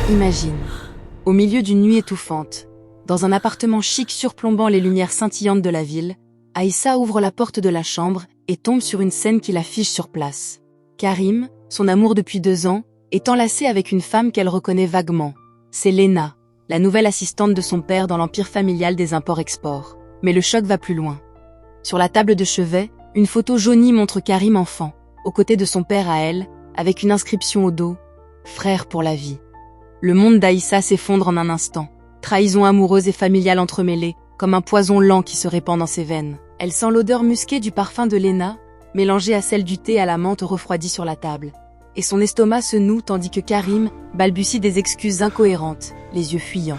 Imagine, au milieu d'une nuit étouffante, dans un appartement chic surplombant les lumières scintillantes de la ville, Aïssa ouvre la porte de la chambre et tombe sur une scène qui la fige sur place. Karim, son amour depuis 2 ans, est enlacé avec une femme qu'elle reconnaît vaguement. C'est Léna, la nouvelle assistante de son père dans l'empire familial des imports-exports. Mais le choc va plus loin. Sur la table de chevet, une photo jaunie montre Karim enfant, aux côtés de son père à elle, avec une inscription au dos « Frère pour la vie ». Le monde d'Aïssa s'effondre en un instant. Trahison amoureuse et familiale entremêlées, comme un poison lent qui se répand dans ses veines. Elle sent l'odeur musquée du parfum de Léna, mélangée à celle du thé à la menthe refroidi sur la table. Et son estomac se noue tandis que Karim balbutie des excuses incohérentes, les yeux fuyants.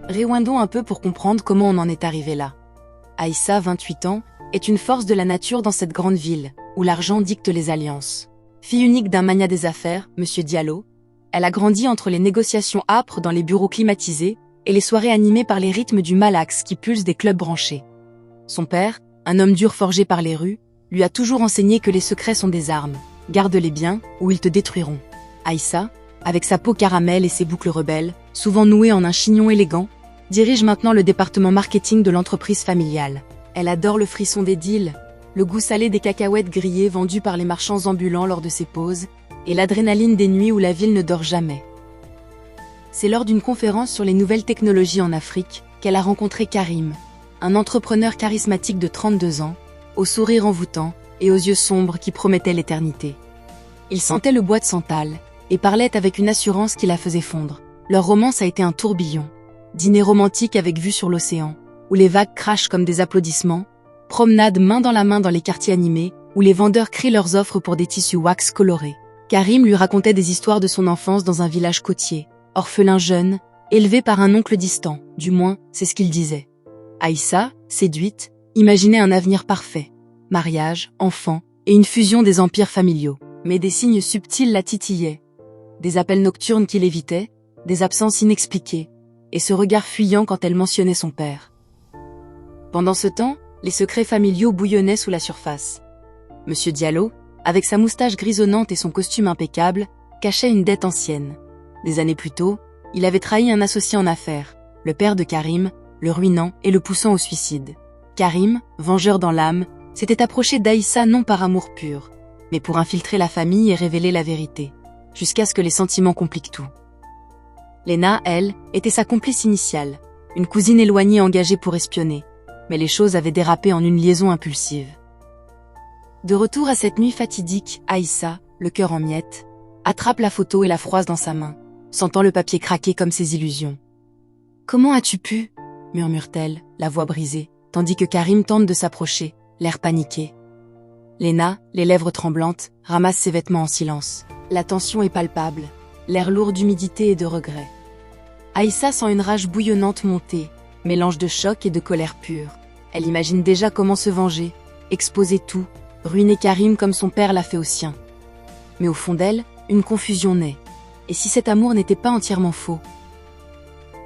Rewindons un peu pour comprendre comment on en est arrivé là. Aïssa, 28 ans, est une force de la nature dans cette grande ville, où l'argent dicte les alliances. Fille unique d'un magnat des affaires, Monsieur Diallo, elle a grandi entre les négociations âpres dans les bureaux climatisés et les soirées animées par les rythmes du malax qui pulse des clubs branchés. Son père, un homme dur forgé par les rues, lui a toujours enseigné que les secrets sont des armes. Garde-les bien, ou ils te détruiront. Aïssa, avec sa peau caramel et ses boucles rebelles, souvent nouées en un chignon élégant, dirige maintenant le département marketing de l'entreprise familiale. Elle adore le frisson des deals, le goût salé des cacahuètes grillées vendues par les marchands ambulants lors de ses pauses, et l'adrénaline des nuits où la ville ne dort jamais. C'est lors d'une conférence sur les nouvelles technologies en Afrique qu'elle a rencontré Karim, un entrepreneur charismatique de 32 ans, au sourire envoûtant et aux yeux sombres qui promettaient l'éternité. Il sentait le bois de santal et parlait avec une assurance qui la faisait fondre. Leur romance a été un tourbillon. Dîner romantique avec vue sur l'océan, où les vagues crachent comme des applaudissements, promenade main dans la main dans les quartiers animés, où les vendeurs crient leurs offres pour des tissus wax colorés. Karim lui racontait des histoires de son enfance dans un village côtier, orphelin jeune, élevé par un oncle distant, du moins, c'est ce qu'il disait. Aïssa, séduite, imaginait un avenir parfait. Mariage, enfants, et une fusion des empires familiaux. Mais des signes subtils la titillaient. Des appels nocturnes qui l'évitaient, des absences inexpliquées, et ce regard fuyant quand elle mentionnait son père. Pendant ce temps, les secrets familiaux bouillonnaient sous la surface. Monsieur Diallo, avec sa moustache grisonnante et son costume impeccable, cachait une dette ancienne. Des années plus tôt, il avait trahi un associé en affaires, le père de Karim, le ruinant et le poussant au suicide. Karim, vengeur dans l'âme, s'était approché d'Aïssa non par amour pur, mais pour infiltrer la famille et révéler la vérité, jusqu'à ce que les sentiments compliquent tout. Léna, elle, était sa complice initiale, une cousine éloignée engagée pour espionner, mais les choses avaient dérapé en une liaison impulsive. De retour à cette nuit fatidique, Aïssa, le cœur en miettes, attrape la photo et la froisse dans sa main, sentant le papier craquer comme ses illusions. « Comment as-tu pu » murmure-t-elle, la voix brisée, tandis que Karim tente de s'approcher, l'air paniqué. Léna, les lèvres tremblantes, ramasse ses vêtements en silence. La tension est palpable, l'air lourd d'humidité et de regret. Aïssa sent une rage bouillonnante monter, mélange de choc et de colère pure. Elle imagine déjà comment se venger, exposer tout, ruiner Karim comme son père l'a fait au sien. Mais au fond d'elle, une confusion naît. Et si cet amour n'était pas entièrement faux?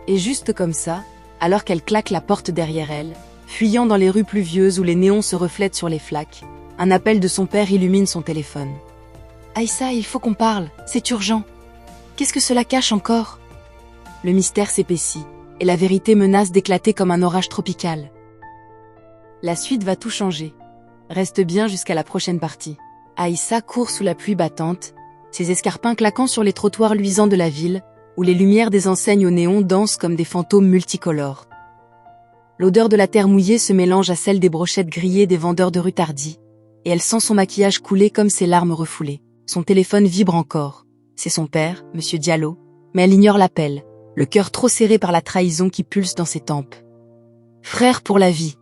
Et juste comme ça, alors qu'elle claque la porte derrière elle, fuyant dans les rues pluvieuses où les néons se reflètent sur les flaques, un appel de son père illumine son téléphone. « Aïssa, il faut qu'on parle, c'est urgent. Qu'est-ce que cela cache encore ?» Le mystère s'épaissit, et la vérité menace d'éclater comme un orage tropical. La suite va tout changer. Reste bien jusqu'à la prochaine partie. Aïssa court sous la pluie battante, ses escarpins claquant sur les trottoirs luisants de la ville, où les lumières des enseignes au néon dansent comme des fantômes multicolores. L'odeur de la terre mouillée se mélange à celle des brochettes grillées des vendeurs de rue Tardy, et elle sent son maquillage couler comme ses larmes refoulées. Son téléphone vibre encore. C'est son père, Monsieur Diallo, mais elle ignore l'appel, le cœur trop serré par la trahison qui pulse dans ses tempes. « Frère pour la vie !»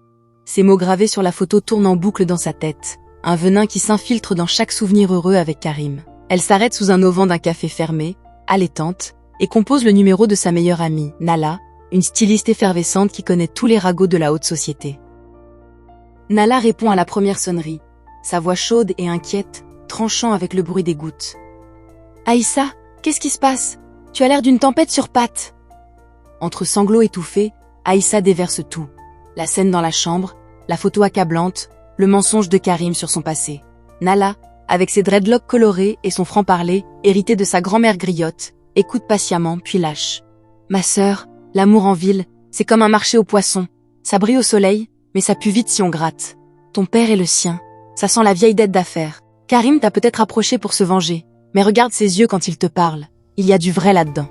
Ces mots gravés sur la photo tournent en boucle dans sa tête, un venin qui s'infiltre dans chaque souvenir heureux avec Karim. Elle s'arrête sous un auvent d'un café fermé, allaitante, et compose le numéro de sa meilleure amie, Nala, une styliste effervescente qui connaît tous les ragots de la haute société. Nala répond à la première sonnerie, sa voix chaude et inquiète, tranchant avec le bruit des gouttes. « Aïssa, qu'est-ce qui se passe? Tu as l'air d'une tempête sur pattes !» Entre sanglots étouffés, Aïssa déverse tout. La scène dans la chambre, la photo accablante, le mensonge de Karim sur son passé. Nala, avec ses dreadlocks colorés et son franc-parler, hérité de sa grand-mère griotte, écoute patiemment, puis lâche. Ma sœur, l'amour en ville, c'est comme un marché aux poissons. Ça brille au soleil, mais ça pue vite si on gratte. Ton père est le sien. Ça sent la vieille dette d'affaires. Karim t'a peut-être approché pour se venger, mais regarde ses yeux quand il te parle. Il y a du vrai là-dedans.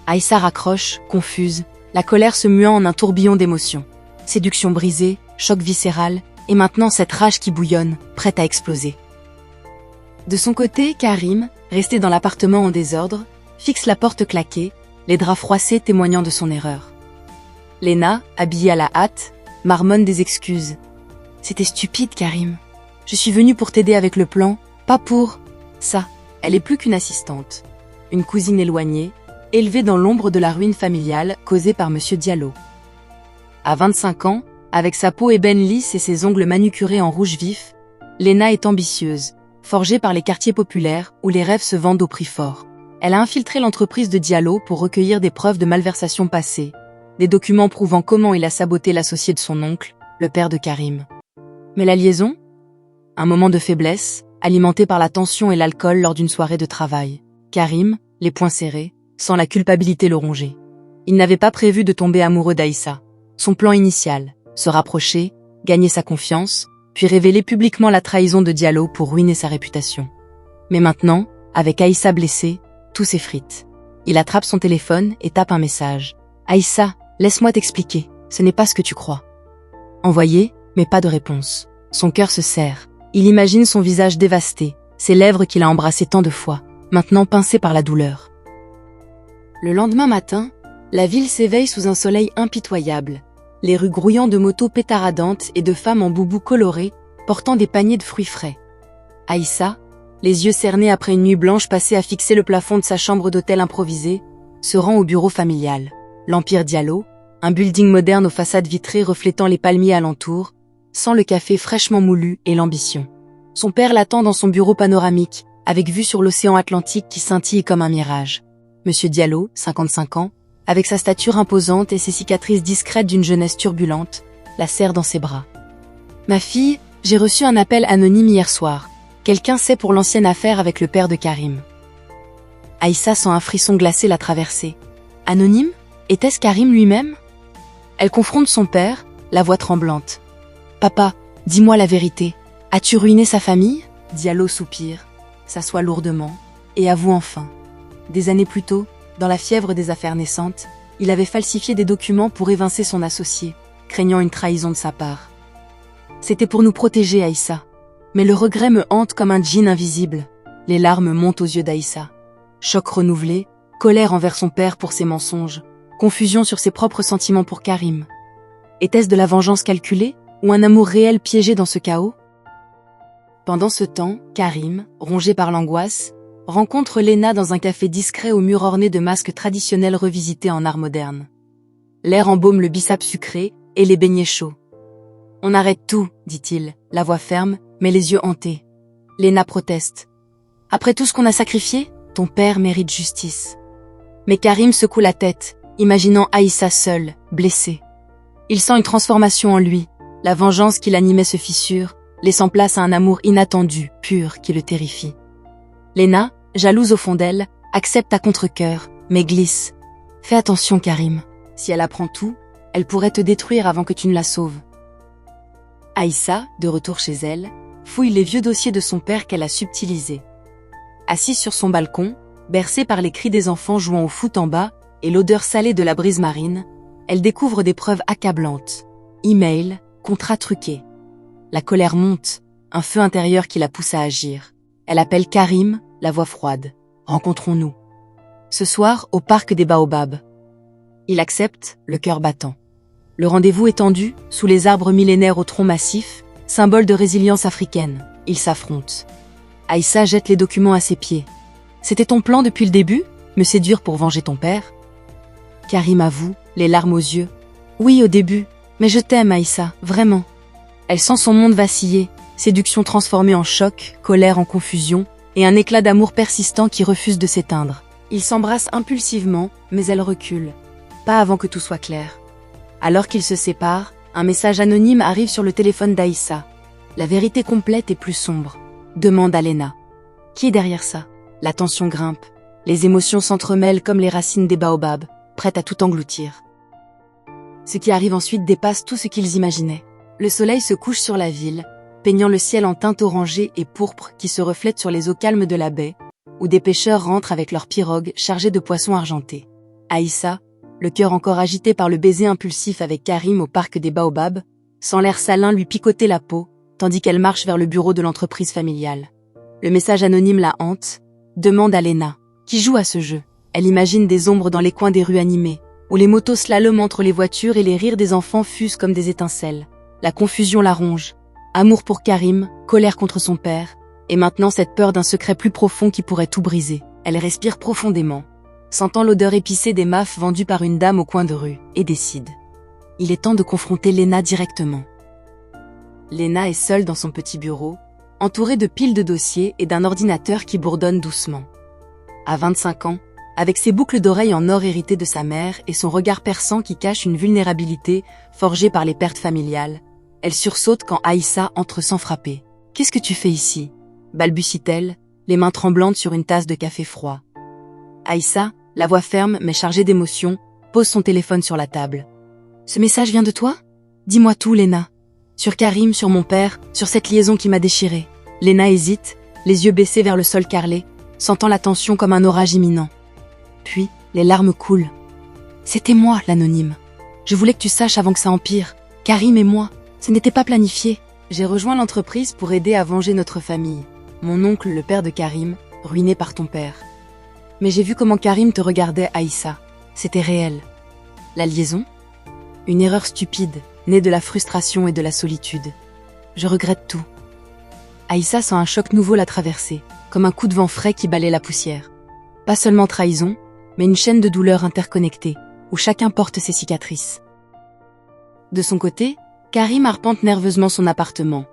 Aïssa raccroche, confuse, la colère se muant en un tourbillon d'émotions. Séduction brisée, choc viscéral, et maintenant cette rage qui bouillonne, prête à exploser. De son côté, Karim, resté dans l'appartement en désordre, fixe la porte claquée, les draps froissés témoignant de son erreur. Léna, habillée à la hâte, marmonne des excuses. « C'était stupide, Karim. Je suis venue pour t'aider avec le plan, pas pour... » Ça, elle est plus qu'une assistante. Une cousine éloignée, élevée dans l'ombre de la ruine familiale causée par Monsieur Diallo. À 25 ans, avec sa peau ébène lisse et ses ongles manucurés en rouge vif, Léna est ambitieuse, forgée par les quartiers populaires où les rêves se vendent au prix fort. Elle a infiltré l'entreprise de Diallo pour recueillir des preuves de malversation passée, des documents prouvant comment il a saboté l'associé de son oncle, le père de Karim. Mais la liaison ? Un moment de faiblesse, alimenté par la tension et l'alcool lors d'une soirée de travail. Karim, les poings serrés, sent la culpabilité le ronger. Il n'avait pas prévu de tomber amoureux d'Aïssa. Son plan initial, se rapprocher, gagner sa confiance, puis révéler publiquement la trahison de Diallo pour ruiner sa réputation. Mais maintenant, avec Aïssa blessée, tout s'effrite. Il attrape son téléphone et tape un message. « Aïssa, laisse-moi t'expliquer, ce n'est pas ce que tu crois. » Envoyé, mais pas de réponse. Son cœur se serre. Il imagine son visage dévasté, ses lèvres qu'il a embrassées tant de fois, maintenant pincées par la douleur. Le lendemain matin, la ville s'éveille sous un soleil impitoyable, les rues grouillant de motos pétaradantes et de femmes en boubou colorés, portant des paniers de fruits frais. Aïssa, les yeux cernés après une nuit blanche passée à fixer le plafond de sa chambre d'hôtel improvisée, se rend au bureau familial. L'Empire Diallo, un building moderne aux façades vitrées reflétant les palmiers alentours, sent le café fraîchement moulu et l'ambition. Son père l'attend dans son bureau panoramique, avec vue sur l'océan Atlantique qui scintille comme un mirage. Monsieur Diallo, 55 ans, avec sa stature imposante et ses cicatrices discrètes d'une jeunesse turbulente, la serre dans ses bras. « Ma fille, j'ai reçu un appel anonyme hier soir. Quelqu'un sait pour l'ancienne affaire avec le père de Karim. » Aïssa sent un frisson glacé la traverser. « Anonyme ? Était-ce Karim lui-même ?» Elle confronte son père, la voix tremblante. « Papa, dis-moi la vérité. As-tu ruiné sa famille ?» Diallo soupire, s'assoit lourdement, et avoue enfin. Des années plus tôt, dans la fièvre des affaires naissantes, il avait falsifié des documents pour évincer son associé, craignant une trahison de sa part. C'était pour nous protéger, Aïssa. Mais le regret me hante comme un djinn invisible. Les larmes montent aux yeux d'Aïssa. Choc renouvelé, colère envers son père pour ses mensonges, confusion sur ses propres sentiments pour Karim. Était-ce de la vengeance calculée, ou un amour réel piégé dans ce chaos ? Pendant ce temps, Karim, rongé par l'angoisse, rencontre Léna dans un café discret au mur orné de masques traditionnels revisités en art moderne. L'air embaume le biceps sucré et les beignets chauds. « On arrête tout, dit-il, la voix ferme, mais les yeux hantés. Léna proteste. « Après tout ce qu'on a sacrifié, ton père mérite justice. » Mais Karim secoue la tête, imaginant Aïssa seule, blessée. Il sent une transformation en lui, la vengeance qui l'animait se fissure, laissant place à un amour inattendu, pur, qui le terrifie. Léna, jalouse au fond d'elle, accepte à contre-cœur, mais glisse. « Fais attention, Karim. Si elle apprend tout, elle pourrait te détruire avant que tu ne la sauves. » Aïssa, de retour chez elle, fouille les vieux dossiers de son père qu'elle a subtilisés. Assise sur son balcon, bercée par les cris des enfants jouant au foot en bas et l'odeur salée de la brise marine, elle découvre des preuves accablantes. Emails, contrats truqués. La colère monte, un feu intérieur qui la pousse à agir. Elle appelle Karim, la voix froide. « Rencontrons-nous. » Ce soir, au parc des Baobabs. Il accepte, le cœur battant. Le rendez-vous est tendu, sous les arbres millénaires au tronc massif, symbole de résilience africaine. Ils s'affrontent. Aïssa jette les documents à ses pieds. « C'était ton plan depuis le début, me séduire pour venger ton père ?» Karim avoue, les larmes aux yeux. « Oui, au début, mais je t'aime, Aïssa, vraiment. » Elle sent son monde vaciller, séduction transformée en choc, colère en confusion, et un éclat d'amour persistant qui refuse de s'éteindre. Ils s'embrassent impulsivement, mais elle recule. Pas avant que tout soit clair. Alors qu'ils se séparent, un message anonyme arrive sur le téléphone d'Aïssa. La vérité complète est plus sombre. Demande à Léna. Qui est derrière ça ? La tension grimpe. Les émotions s'entremêlent comme les racines des baobabs, prêtes à tout engloutir. Ce qui arrive ensuite dépasse tout ce qu'ils imaginaient. Le soleil se couche sur la ville, peignant le ciel en teintes orangées et pourpres qui se reflètent sur les eaux calmes de la baie, où des pêcheurs rentrent avec leurs pirogues chargées de poissons argentés. Aïssa, le cœur encore agité par le baiser impulsif avec Karim au parc des Baobabs, sent l'air salin lui picoter la peau, tandis qu'elle marche vers le bureau de l'entreprise familiale. Le message anonyme la hante, demande à Lena, qui joue à ce jeu. Elle imagine des ombres dans les coins des rues animées, où les motos slaloment entre les voitures et les rires des enfants fusent comme des étincelles. La confusion la ronge. Amour pour Karim, colère contre son père, et maintenant cette peur d'un secret plus profond qui pourrait tout briser. Elle respire profondément, sentant l'odeur épicée des mafs vendues par une dame au coin de rue, et décide. Il est temps de confronter Lena directement. Lena est seule dans son petit bureau, entourée de piles de dossiers et d'un ordinateur qui bourdonne doucement. À 25 ans, avec ses boucles d'oreilles en or héritées de sa mère et son regard perçant qui cache une vulnérabilité forgée par les pertes familiales, elle sursaute quand Aïssa entre sans frapper. « Qu'est-ce que tu fais ici ?» balbutie-t-elle, les mains tremblantes sur une tasse de café froid. Aïssa, la voix ferme mais chargée d'émotion, pose son téléphone sur la table. « Ce message vient de toi ? Dis-moi tout, Lena. Sur Karim, sur mon père, sur cette liaison qui m'a déchirée. » Lena hésite, les yeux baissés vers le sol carrelé, sentant la tension comme un orage imminent. Puis, les larmes coulent. « C'était moi, l'anonyme. Je voulais que tu saches avant que ça empire. Karim et moi, ce n'était pas planifié. J'ai rejoint l'entreprise pour aider à venger notre famille. Mon oncle, le père de Karim, ruiné par ton père. Mais j'ai vu comment Karim te regardait, Aïssa. C'était réel. La liaison ? Une erreur stupide, née de la frustration et de la solitude. Je regrette tout. » Aïssa sent un choc nouveau la traverser, comme un coup de vent frais qui balaie la poussière. Pas seulement trahison, mais une chaîne de douleurs interconnectées, où chacun porte ses cicatrices. De son côté, Karim arpente nerveusement son appartement,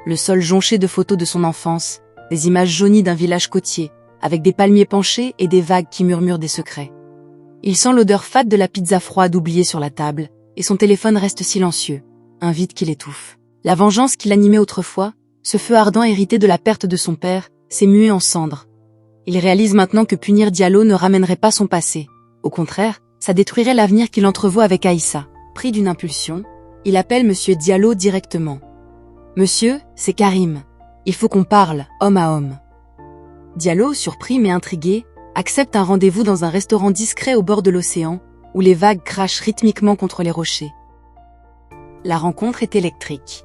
le sol jonché de photos de son enfance, des images jaunies d'un village côtier, avec des palmiers penchés et des vagues qui murmurent des secrets. Il sent l'odeur fade de la pizza froide oubliée sur la table, et son téléphone reste silencieux, un vide qui l'étouffe. La vengeance qui l'animait autrefois, ce feu ardent hérité de la perte de son père, s'est mué en cendres. Il réalise maintenant que punir Diallo ne ramènerait pas son passé. Au contraire, ça détruirait l'avenir qu'il entrevoit avec Aïssa. Pris d'une impulsion, il appelle Monsieur Diallo directement. « Monsieur, c'est Karim. Il faut qu'on parle, homme à homme. » Diallo, surpris mais intrigué, accepte un rendez-vous dans un restaurant discret au bord de l'océan, où les vagues crachent rythmiquement contre les rochers. La rencontre est électrique.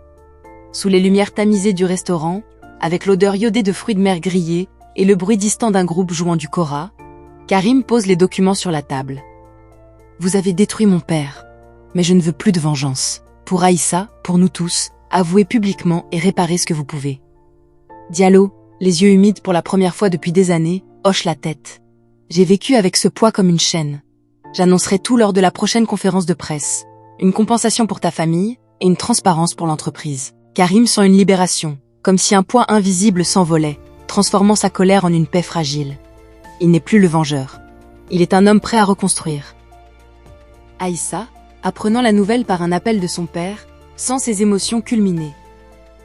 Sous les lumières tamisées du restaurant, avec l'odeur iodée de fruits de mer grillés et le bruit distant d'un groupe jouant du kora, Karim pose les documents sur la table. « Vous avez détruit mon père, mais je ne veux plus de vengeance. Pour Aïssa, pour nous tous, avouez publiquement et réparez ce que vous pouvez. » Diallo, les yeux humides pour la première fois depuis des années, hoche la tête. « J'ai vécu avec ce poids comme une chaîne. J'annoncerai tout lors de la prochaine conférence de presse. Une compensation pour ta famille et une transparence pour l'entreprise. » Karim sent une libération, comme si un poids invisible s'envolait, transformant sa colère en une paix fragile. Il n'est plus le vengeur. Il est un homme prêt à reconstruire. Aïssa, apprenant la nouvelle par un appel de son père, sent ses émotions culminer.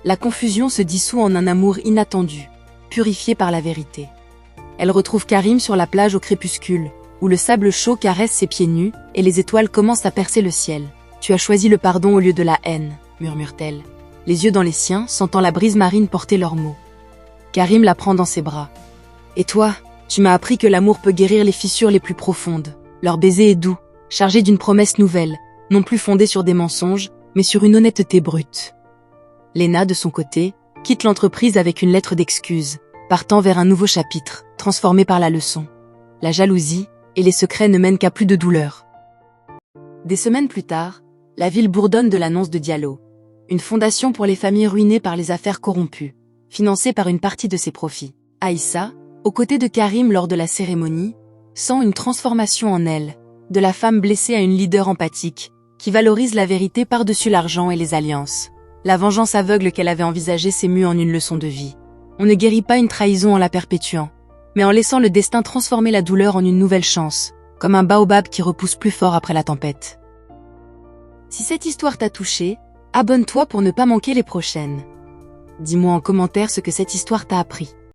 La confusion se dissout en un amour inattendu, purifié par la vérité. Elle retrouve Karim sur la plage au crépuscule, où le sable chaud caresse ses pieds nus et les étoiles commencent à percer le ciel. « Tu as choisi le pardon au lieu de la haine », murmure-t-elle, les yeux dans les siens, sentant la brise marine porter leurs mots. Karim la prend dans ses bras. « Et toi, tu m'as appris que l'amour peut guérir les fissures les plus profondes. Leur baiser est doux, chargé d'une promesse nouvelle, non plus fondée sur des mensonges, mais sur une honnêteté brute. » Lena, de son côté, quitte l'entreprise avec une lettre d'excuse, partant vers un nouveau chapitre, transformé par la leçon. La jalousie et les secrets ne mènent qu'à plus de douleur. Des semaines plus tard, la ville bourdonne de l'annonce de Diallo, une fondation pour les familles ruinées par les affaires corrompues, financée par une partie de ses profits. Aïssa, aux côtés de Karim lors de la cérémonie, sent une transformation en elle, de la femme blessée à une leader empathique, qui valorise la vérité par-dessus l'argent et les alliances. La vengeance aveugle qu'elle avait envisagée s'est mue en une leçon de vie. On ne guérit pas une trahison en la perpétuant, mais en laissant le destin transformer la douleur en une nouvelle chance, comme un baobab qui repousse plus fort après la tempête. Si cette histoire t'a touché, abonne-toi pour ne pas manquer les prochaines. Dis-moi en commentaire ce que cette histoire t'a appris.